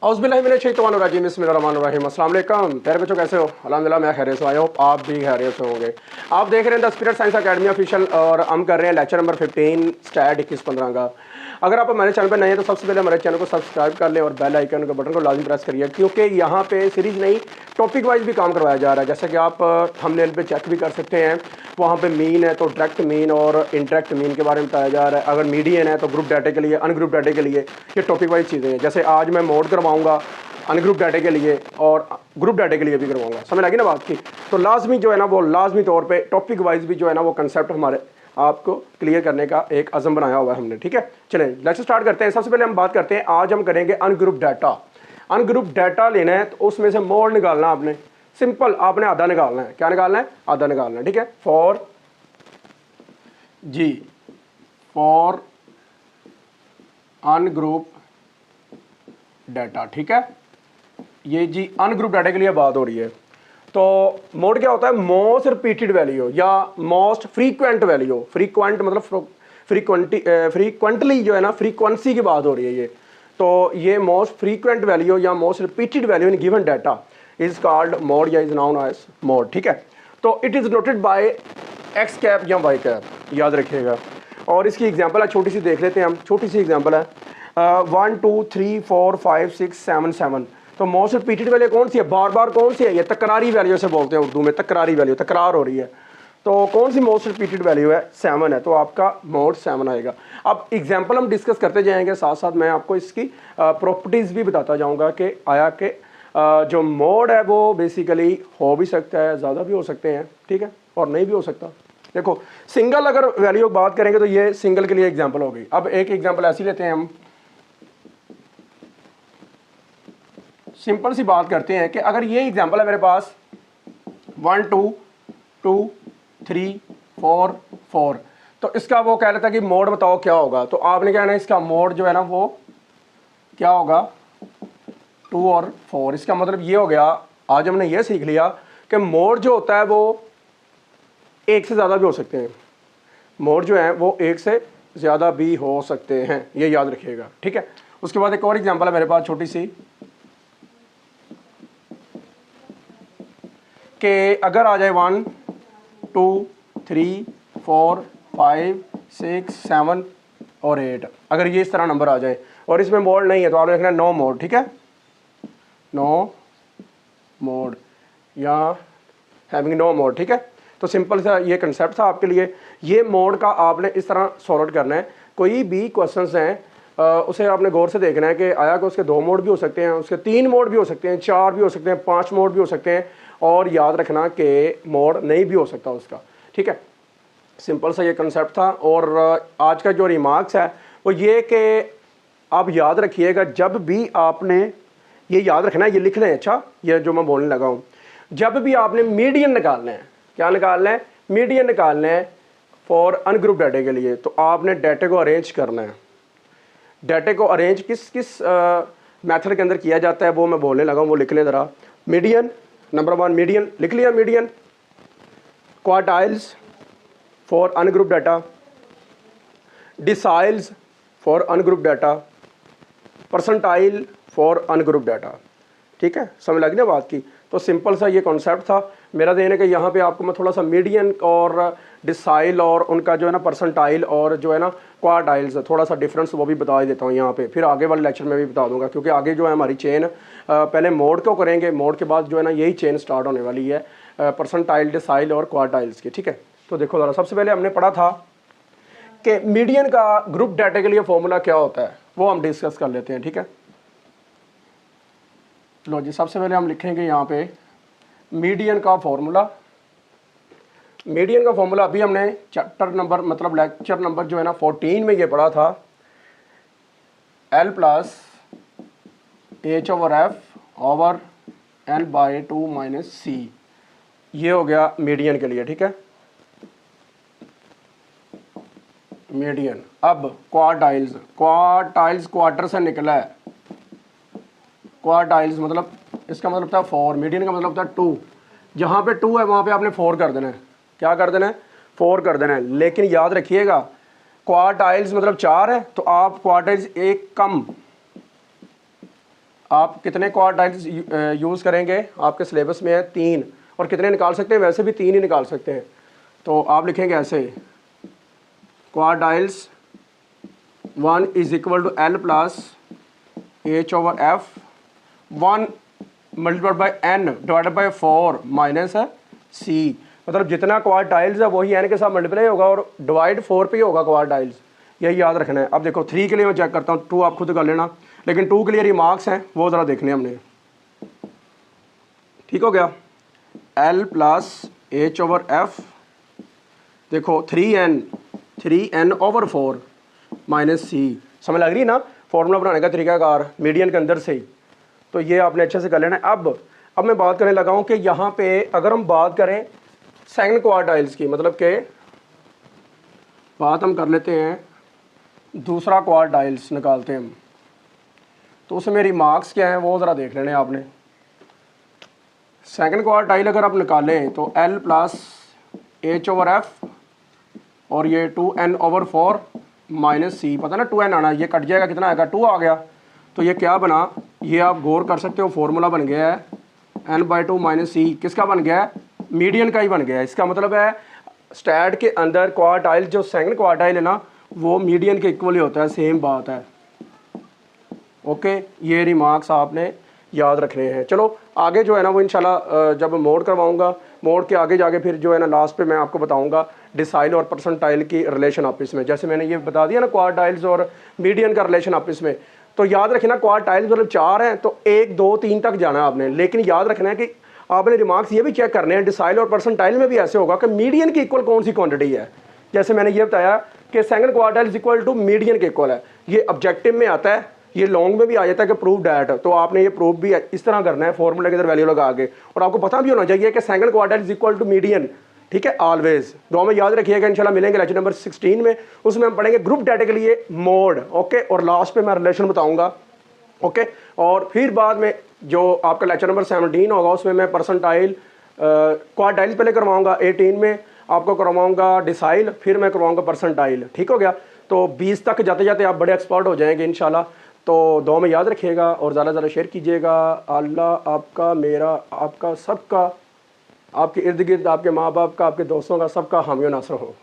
औज़ुबिल्लाहि बिस्मिल्लाहिर्रहमानिर्रहीम। अस्सलाम वालेकुम। प्यारे बच्चों, कैसे हो? अल्हम्दुलिल्लाह मैं खैरियत से आई होप आप भी खैरियत से होंगे। आप देख रहे हैं the spirit science academy official और हम कर रहे हैं लेक्चर नंबर 15 स्टैट 21-15 का। अगर आप हमारे चैनल पर नए हैं तो सबसे पहले हमारे चैनल को सब्सक्राइब कर लें और बेल आइकन के बटन को लाजमी प्रेस करिए, क्योंकि यहाँ पे सीरीज़ नहीं टॉपिक वाइज भी काम करवाया जा रहा है। जैसे कि आप थंबनेल पे चेक भी कर सकते हैं, वहाँ पे मीन है तो डायरेक्ट मीन और इनडायरेक्ट मीन के बारे में बताया जा रहा है। अगर मीडियन है तो ग्रुप डाटा के लिए, अनग्रुप डाटा के लिए, ये टॉपिक वाइज चीज़ें हैं। जैसे आज मैं मोड करवाऊँगा अनग्रुप डाटा के लिए और ग्रुप डाटा के लिए भी करवाऊंगा। समझ लगी ना बात की? तो लाजमी जो है ना वो लाजमी तौर पे टॉपिक वाइज भी जो है ना वो कंसेप्ट हमारे आपको क्लियर करने का एक अज़म बनाया हुआ है हमने। ठीक है, चलें लेट्स स्टार्ट करते हैं। सबसे पहले हम बात करते हैं, आज हम करेंगे अनग्रुप डाटा। अनग्रुप डाटा लेना है तो उसमें से मोड निकालना आपने। सिंपल, आपने आधा निकालना है। क्या निकालना है? आधा निकालना है। ठीक है, फॉर अनग्रुप डाटा। ठीक है, ये जी अनग्रुप डाटा के लिए बात हो रही है। तो मोड क्या होता है? मोस्ट रिपीटेड वैल्यू या मोस्ट फ्रीक्वेंट वैल्यू। फ्रीक्वेंट मतलब फ्रीक्वेंटली जो है ना, फ्रीक्वेंसी की बात हो रही है ये। तो ये मोस्ट फ्रीक्वेंट वैल्यू या most repeated value in given data is called mode या इज नाउन एज मोड। ठीक है, तो it is noted bye x cap या वाई कैप, याद रखिएगा। और इसकी एग्जांपल है, छोटी सी देख लेते हैं हम। छोटी सी एग्जांपल है 1 2 3 4 5 6 7 7। तो मोस्ट रिपीटेड वैल्यू कौन सी है? बार बार कौन सी है? ये तकरारी वैल्यू से बोलते हैं उर्दू में, तकरारी वैल्यू, तकरार हो रही है। तो कौन सी मोस्ट रिपीटेड वैल्यू है? 7 है, तो आपका मोड 7 आएगा। अब एग्जांपल हम डिस्कस करते जाएंगे, साथ साथ मैं आपको इसकी प्रॉपर्टीज़ भी बताता जाऊंगा कि आया कि जो मोड है वो बेसिकली हो भी सकता है, ज़्यादा भी हो सकते हैं, ठीक है, और नहीं भी हो सकता। देखो, सिंगल अगर वैल्यू बात करेंगे तो ये सिंगल के लिए एग्जाम्पल हो गई। अब एक एग्जाम्पल ऐसी लेते हैं हम, सिंपल सी बात करते हैं कि अगर ये एग्जांपल है मेरे पास 1 2 2 3 4 4, तो इसका वो कह रहा था कि मोड बताओ क्या होगा। तो आपने क्या है ना, इसका मोड जो है ना वो क्या होगा? 2 और 4। इसका मतलब ये हो गया, आज हमने ये सीख लिया कि मोड जो होता है वो एक से ज़्यादा भी हो सकते हैं। मोड जो है वो एक से ज़्यादा भी हो सकते हैं, ये याद रखिएगा। ठीक है, उसके बाद एक और एग्जांपल है मेरे पास छोटी सी, कि अगर आ जाए 1 2 3 4 5 6 7 और 8, अगर ये इस तरह नंबर आ जाए और इसमें मोड नहीं है तो आपने लिखना है नो मोड। ठीक है, नो मोड या हैविंग नो मोड। ठीक है, तो सिंपल सा ये कंसेप्ट था आपके लिए। ये मोड का आपने इस तरह सॉर्ट करना है। कोई भी क्वेश्चंस हैं उसे आपने गौर से देखना है कि आया कि उसके 2 मोड भी हो सकते हैं, उसके 3 मोड भी हो सकते हैं, 4 भी हो सकते हैं, 5 मोड भी हो सकते हैं, और याद रखना कि मोड नहीं भी हो सकता उसका। ठीक है, सिंपल सा ये कंसेप्ट था। और आज का जो रिमार्क्स है वो ये कि आप याद रखिएगा, जब भी आपने ये याद रखना है, ये लिख लें। अच्छा, ये जो मैं बोलने लगा हूँ, जब भी आपने मीडियन निकालना है, क्या निकालना है? मीडियन निकालना है फॉर अनग्रुप डाटा के लिए, तो आपने डाटा को अरेंज करना है। डाटा को अरेंज किस किस मेथड के अंदर किया जाता है वो मैं बोलने लगा हूँ, वो लिख लें ज़रा। मीडियन, नंबर 1 मीडियन लिख लिया, median. Quartiles for ungroup data, deciles for ungroup data, percentile for ungroup data. ठीक है, समझ लगी ना बात की? तो सिंपल सा ये कॉन्सेप्ट था मेरा देने के। यहाँ पे आपको मैं थोड़ा सा मीडियन और डिसाइल और उनका जो है ना परसेंटाइल और जो है ना क्वार्टाइल्स, थोड़ा सा डिफरेंस वो भी बता देता हूँ यहाँ पे, फिर आगे वाले लेक्चर में भी बता दूंगा, क्योंकि आगे जो है हमारी चेन पहले मोड को करेंगे, मोड के बाद जो है ना यही चेन स्टार्ट होने वाली है परसेंटाइल, डिसाइल और क्वार्टाइल्स की। ठीक है, तो देखो ज़रा, सबसे पहले हमने पढ़ा था कि मीडियन का ग्रुप डाटा के लिए फॉर्मूला क्या होता है, वो हम डिस्कस कर लेते हैं। ठीक है, लो जी, सबसे पहले हम लिखेंगे यहाँ पे मीडियन का फॉर्मूला। मीडियन का फॉर्मूला अभी हमने चैप्टर नंबर मतलब लेक्चर नंबर जो है ना 14 में ये पढ़ा था, L plus H over F over N/2 minus C। ये हो गया मीडियन के लिए। ठीक है, मीडियन। अब क्वार्टाइल्स, क्वार्टाइल्स क्वार्टर से निकला है। क्वार्टाइल्स मतलब इसका मतलब था 4, मीडियन का मतलब था 2। जहाँ पे 2 है वहाँ पे आपने 4 कर देना है। क्या कर देना है? 4 कर देना है। लेकिन याद रखिएगा, क्वार्टाइल्स मतलब 4 है, तो आप क्वार्टाइल्स एक कम आप कितने क्वार्टाइल्स यूज़ करेंगे, आपके सिलेबस में है 3, और कितने निकाल सकते हैं, वैसे भी 3 ही निकाल सकते हैं। तो आप लिखेंगे ऐसे, quartiles 1 is equal to L plus H/F 1 multiplied by N divided by 4 minus C। मतलब जितना क्वार्टाइल्स है वही N के साथ मल्टीप्लाई होगा और डिवाइड 4 पे ही होगा क्वार्टाइल्स, यही याद रखना है। अब देखो 3 के लिए मैं चेक करता हूँ, 2 आप खुद कर लेना, लेकिन 2 के लिए रिमार्क्स हैं वो ज़रा देखने हमने। ठीक हो गया, L प्लस H/F, देखो 3n/4 माइनस C। समझ लग रही है ना फॉर्मूला बनाने का तरीकाकार, मीडियन के अंदर से ही। तो ये आपने अच्छे से कर लेना है। अब मैं बात करने लगा हूँ कि यहाँ पे अगर हम बात करें सेकंड क्वार्टाइल्स की, मतलब कि बात हम कर लेते हैं दूसरा क्वार्टाइल्स निकालते हैं हम, तो उसमें रिमार्क्स क्या हैं वो ज़रा देख लेने आपने। सेकंड क्वार्टाइल अगर आप निकालें तो L प्लस H/F और ये 2n/4 माइनस C, पता ना 2n आना, ये कट जाएगा, कितना आएगा 2 आ गया। तो ये क्या बना, ये आप गौर कर सकते हो, फॉर्मूला बन गया है n/2 माइनस C। किसका बन गया है, मीडियन का ही बन गया है। इसका मतलब है स्टैट के अंदर क्वार्टाइल, जो सेकंड क्वार्टाइल है ना, वो मीडियन के इक्वल ही होता है, सेम बात है। ओके, ये रिमार्क्स आपने याद रखने हैं। चलो आगे जो है ना वो इंशाल्लाह जब मोड करवाऊंगा, मोड के आगे जाके फिर जो है ना लास्ट पे मैं आपको बताऊंगा डिसाइल और परसेंटाइल की रिलेशन आपस में। जैसे मैंने ये बता दिया ना क्वार्टाइल्स और मीडियन का रिलेशन आपस में, तो याद रखना क्वार्टाइल्स मतलब 4 हैं तो 1 2 3 तक जाना है आपने। लेकिन याद रखना है कि आपने रिमार्क्स ये भी चेक करने हैं, डिसाइल और परसेंटाइल में भी ऐसे होगा कि मीडियन की इक्वल कौन सी क्वांटिटी है। जैसे मैंने ये बताया कि second quartile equal to median के इक्वल है, ये ऑब्जेक्टिव में आता है, ये लॉन्ग में भी आ जाता है कि प्रूव डैट। तो आपने ये प्रूव भी इस तरह करना है, फॉर्मूला के अंदर वैल्यू लगा के, और आपको पता भी होना चाहिए कि second quartile is equal to median. ठीक है, ऑलवेज दो में याद रखिएगा। इंशाल्लाह मिलेंगे लेक्चर नंबर 16 में, उसमें हम पढ़ेंगे ग्रुप डाटा के लिए मोड। ओके, और लास्ट पे मैं रिलेशन बताऊंगा। ओके, और फिर बाद में जो आपका लेक्चर नंबर 17 होगा उसमें मैं परसेंटाइल क्वार्टाइल पहले करवाऊंगा, 18 में आपको करवाऊंगा डिसाइल, फिर मैं करवाऊंगा परसेंटाइल। ठीक हो गया, तो 20 तक जाते जाते आप बड़े एक्सपर्ट हो जाएंगे इंशाल्लाह। तो दो में याद रखिएगा और ज़्यादा ज़्यादा शेयर कीजिएगा। अल्लाह आपका, मेरा, आपका, सबका, आपके इर्द गिर्द, आपके माँ बाप का, आपके दोस्तों का, सबका हामी नासर हो।